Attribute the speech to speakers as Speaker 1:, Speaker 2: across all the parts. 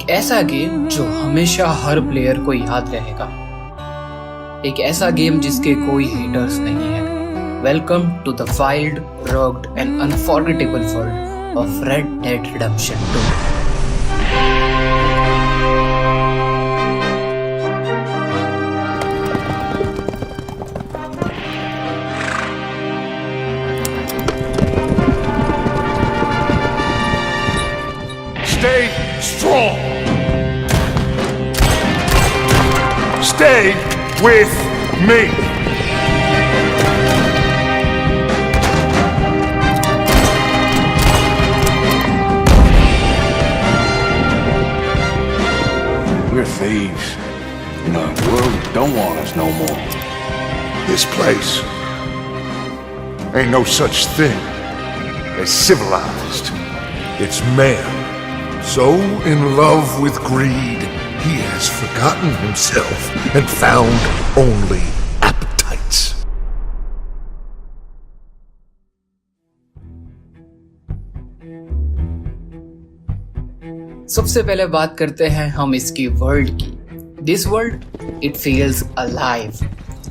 Speaker 1: एक ऐसा गेम जो हमेशा हर प्लेयर को याद रहेगा। एक ऐसा गेम जिसके कोई हेटर्स नहीं है। Welcome to the wild, rocked and unforgettable world of Red Dead Redemption 2।
Speaker 2: Stay strong. Stay with me.
Speaker 3: We're thieves in a world that don't want us no more.
Speaker 2: This place ain't no such thing as civilized. It's man. So in love with greed, he has forgotten himself and found only appetites.
Speaker 1: सबसे पहले बात करते हैं हम इसकी world की। This world, it feels alive.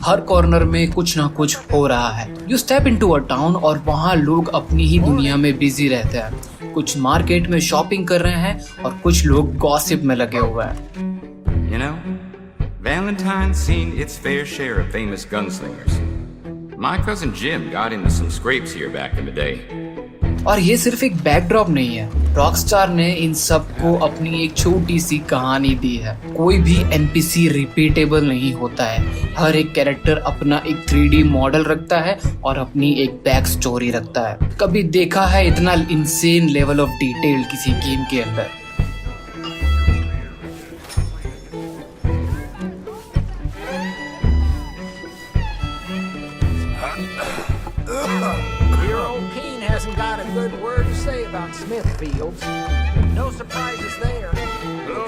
Speaker 1: Her corner में कुछ ना कुछ हो रहा है। You step into a town और वहाँ लोग अपनी ही दुनिया में बिजी रहते हैं। कुछ मार्केट में शॉपिंग कर रहे हैं और कुछ लोग गॉसिप में लगे हुए हैं।
Speaker 4: You know, Valentine's seen its fair share of famous gunslingers. My cousin Jim got into some scrapes here back in the day.
Speaker 1: और ये सिर्फ एक बैकड्रॉप नहीं है। रॉकस्टार ने इन सबको अपनी एक छोटी सी कहानी दी है। कोई भी एनपीसी रिपीटेबल नहीं होता है। हर एक कैरेक्टर अपना एक 3D मॉडल रखता है और अपनी एक बैक स्टोरी रखता है। कभी देखा है इतना इंसेन लेवल ऑफ डिटेल किसी गेम के अंदर?
Speaker 5: Hasn't got a good word to say about Smithfields. No surprises there.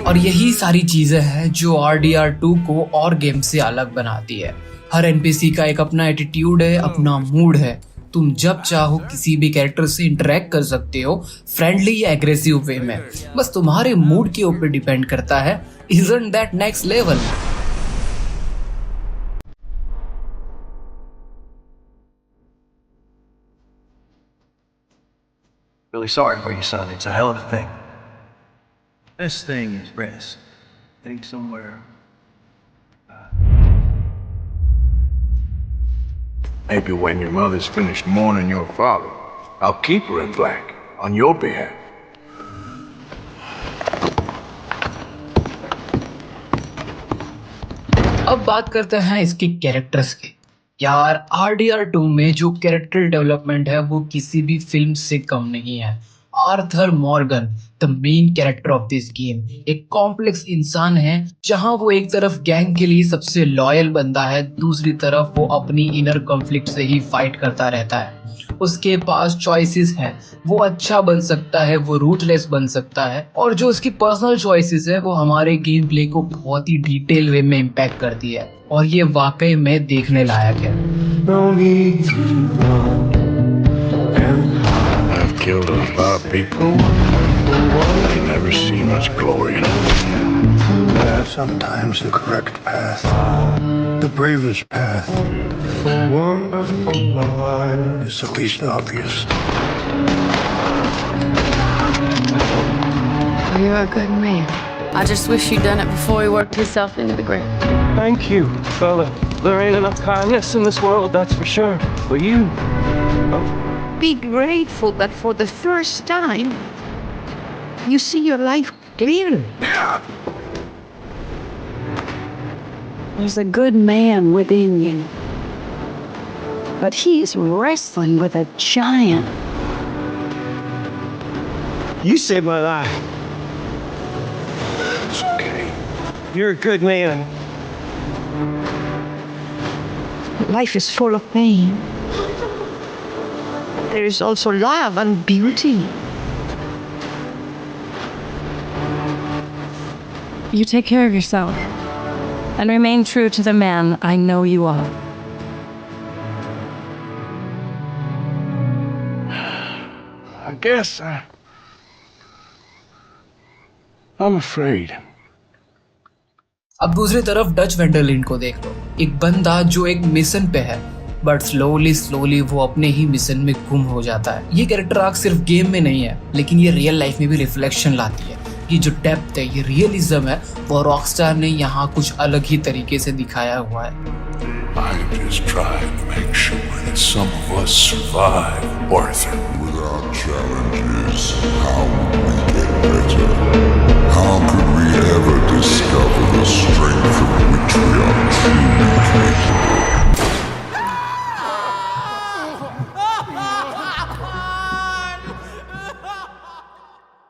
Speaker 1: और यही सारी चीजें हैं जो RDR2 को और गेम से अलग बनाती है। हर एनपीसी का एक अपना एटीट्यूड है, अपना मूड है। तुम जब चाहो किसी भी कैरेक्टर से इंटरेक्ट कर सकते हो, फ्रेंडली या एग्रेसिव वे में। बस तुम्हारे मूड के ऊपर डिपेंड करता है। Isn't that next level?
Speaker 6: Really sorry for you, son. It's a hell of a thing. This thing is rest. Think somewhere.
Speaker 2: Maybe when your mother's finished mourning your father, I'll keep her in black on your behalf.
Speaker 1: अब बात करते हैं इसकी characters की। यार, RDR2 में जो character development है वो किसी भी फिल्म से कम नहीं है। Arthur Morgan, the main character of this game, एक कॉम्प्लेक्स इंसान है। जहां वो एक तरफ गैंग के लिए सबसे लॉयल बंदा है, दूसरी तरफ वो अपनी इनर कॉन्फ्लिक्ट से ही फाइट करता रहता है। उसके पास चॉइसेस हैं। वो अच्छा बन सकता है, वो रूथलेस बन सकता है, और जो उसकी पर्सनल चॉइसेस है वो हमारे गेम प्ले को बहुत ही डिटेल वे में इम्पैक्ट करती है, और ये वाकई में देखने लायक है।
Speaker 2: I've killed 5 people. I never see much glory in it.
Speaker 7: Sometimes the correct path, the bravest path, is the least obvious.
Speaker 8: You're a good man. I just wish you'd done it before he worked himself into the ground.
Speaker 6: Thank you, fella. There ain't enough kindness in this world, that's for sure. But you...
Speaker 8: Be grateful that for the first time, you see your life clearly. There's a good man within you, but he's wrestling with a giant.
Speaker 6: You saved my life.
Speaker 2: It's okay.
Speaker 6: You're a good man.
Speaker 8: Life is full of pain. There is also love and beauty. You take care of yourself and remain true to the man I know you are.
Speaker 2: I guess
Speaker 3: I'm afraid.
Speaker 1: अब दूसरी तरफ Dutch वेंडरलिन को देख लो, एक बंदा जो एक mission पे है बट स्लोली वो अपने ही मिशन में गुम हो जाता है। ये कैरेक्टर आर्क सिर्फ गेम में नहीं है, लेकिन ये रियल लाइफ में भी रिफ्लेक्शन लाती है। ये जो डेप्थ है, ये रियलिज्म है, वो रॉकस्टार ने यहाँ कुछ अलग ही तरीके से दिखाया हुआ है।
Speaker 2: I'm just trying to make sure that some of us survive, Arthur. Without challenges, how would we get better? How could we ever discover the strength of which we are truly capable?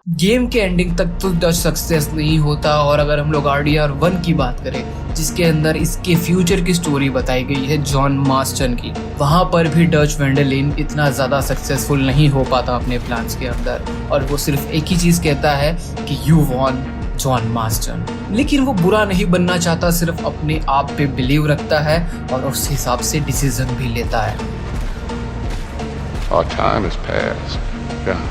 Speaker 1: Game के ending तक तो Dutch success नहीं होता, और अगर हम लोग RDR 1 की बात करें जिसके अंदर इसके फ्यूचर की स्टोरी बताई गई है जॉन मार्स्टन की, वहां पर भी डच वेंडरलिन इतना ज्यादा सक्सेसफुल नहीं हो पाता अपने प्लान्स के अंदर, और वो सिर्फ एक ही चीज कहता है कि यू वॉन जॉन मार्स्टन। लेकिन वो बुरा नहीं बनना चाहता, सिर्फ अपने आप पे बिलीव रखता है और उस हिसाब से डिसीजन भी लेता है।
Speaker 2: Our time has passed. Yeah.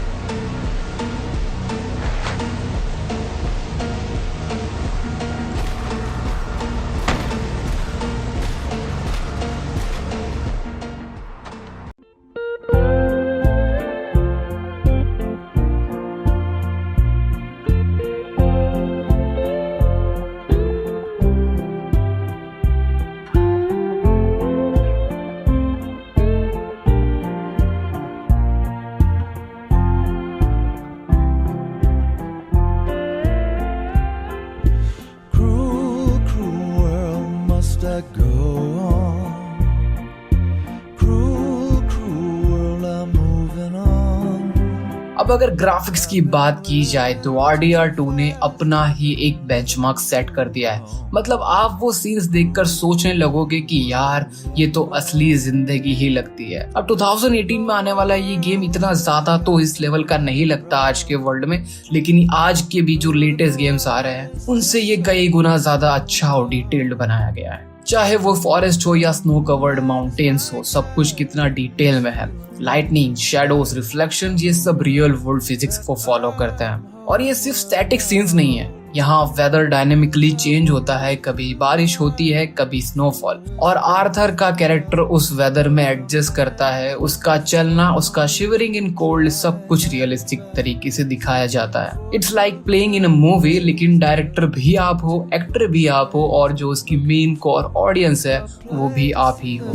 Speaker 1: अब अगर ग्राफिक्स की बात की जाए तो RDR 2 ने अपना ही एक बेंचमार्क सेट कर दिया है। मतलब आप वो सीन्स देखकर सोचने लगोगे कि यार ये तो असली जिंदगी ही लगती है। अब 2018 में आने वाला ये गेम इतना ज्यादा तो इस लेवल का नहीं लगता आज के वर्ल्ड में, लेकिन आज के भी जो लेटेस्ट गेम्स आ रहे हैं उनसे ये कई गुना ज्यादा अच्छा और डिटेल्ड बनाया गया है। चाहे वो फॉरेस्ट हो या स्नो कवर्ड माउंटेन्स हो, सब कुछ कितना डिटेल में है। लाइटनिंग, शैडोज, रिफ्लेक्शन, ये सब रियल वर्ल्ड फिजिक्स को फॉलो करते हैं। और ये सिर्फ स्टैटिक सीन्स नहीं है, यहाँ वेदर डायनेमिकली चेंज होता है, कभी बारिश होती है, कभी स्नोफॉल, और आर्थर का कैरेक्टर उस वेदर में एडजस्ट करता है। उसका चलना, उसका शिवरिंग इन कोल्ड, सब कुछ रियलिस्टिक तरीके से दिखाया जाता है। It's like playing in a movie, लेकिन डायरेक्टर भी आप हो, एक्टर भी आप हो, और जो उसकी मेन कोर ऑडियंस है वो भी आप ही हो।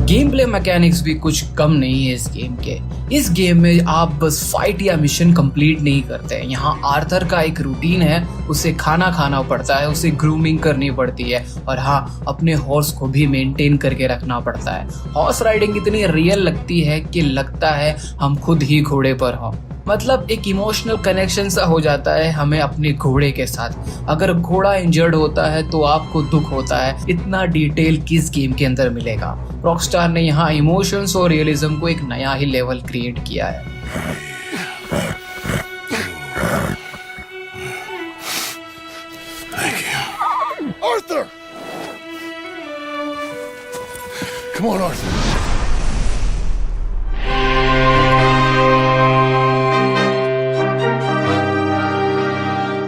Speaker 1: गेम प्ले मैकेनिक्स भी कुछ कम नहीं है इस गेम के। इस गेम में आप बस फाइट या मिशन कंप्लीट नहीं करते हैं। यहाँ आर्थर का एक रूटीन है, उसे खाना खाना पड़ता है, उसे ग्रूमिंग करनी पड़ती है, और हाँ, अपने हॉर्स को भी मेंटेन करके रखना पड़ता है। हॉर्स राइडिंग इतनी रियल लगती है कि लगता है हम खुद ही घोड़े पर हों। मतलब एक इमोशनल कनेक्शन सा हो जाता है हमें अपने घोड़े के साथ। अगर घोड़ा इंजर्ड होता है तो आपको दुख होता है। इतना डिटेल किस गेम के अंदर मिलेगा? रॉकस्टार ने यहाँ इमोशंस और रियलिज्म को एक नया ही लेवल क्रिएट किया है।
Speaker 2: Arthur! Come on, Arthur.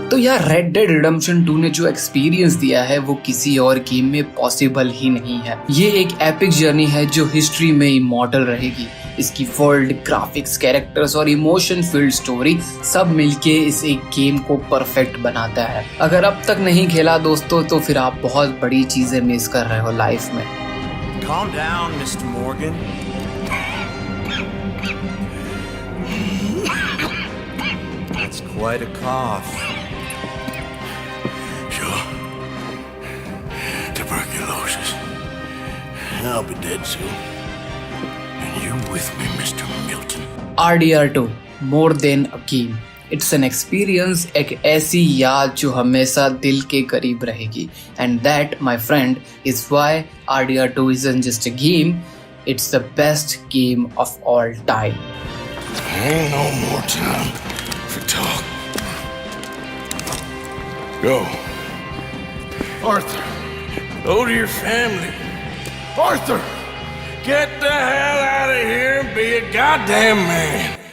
Speaker 1: तो यार रेड डेड रिडेम्पशन 2 ने जो एक्सपीरियंस दिया है वो किसी और गेम में पॉसिबल ही नहीं है। ये एक एपिक जर्नी है जो हिस्ट्री में इमॉर्टल रहेगी। इसकी वर्ल्ड, ग्राफिक्स, कैरेक्टर्स और इमोशन फील्ड स्टोरी सब मिलके इस एक गेम को परफेक्ट बनाता है। अगर अब तक नहीं खेला दोस्तों तो फिर आप बहुत बड़ी चीजें मिस कर रहे हो लाइफ में।
Speaker 6: Calm down, Mr. Morgan. That's quite a cough.
Speaker 2: Sure. Tuberculosis. I'll be dead soon. And you with me, Mr. Milton.
Speaker 1: RDR 2 more than a game. It's an experience, एक ऐसी याद जो हमेशा दिल के करीब रहेगी। And that, my friend, is why RDR 2 isn't just a game, it's the best game of all time.
Speaker 2: Ain't no more time for talk.
Speaker 3: Go. Arthur, go to your family. Arthur, get the hell out of here and be a goddamn man.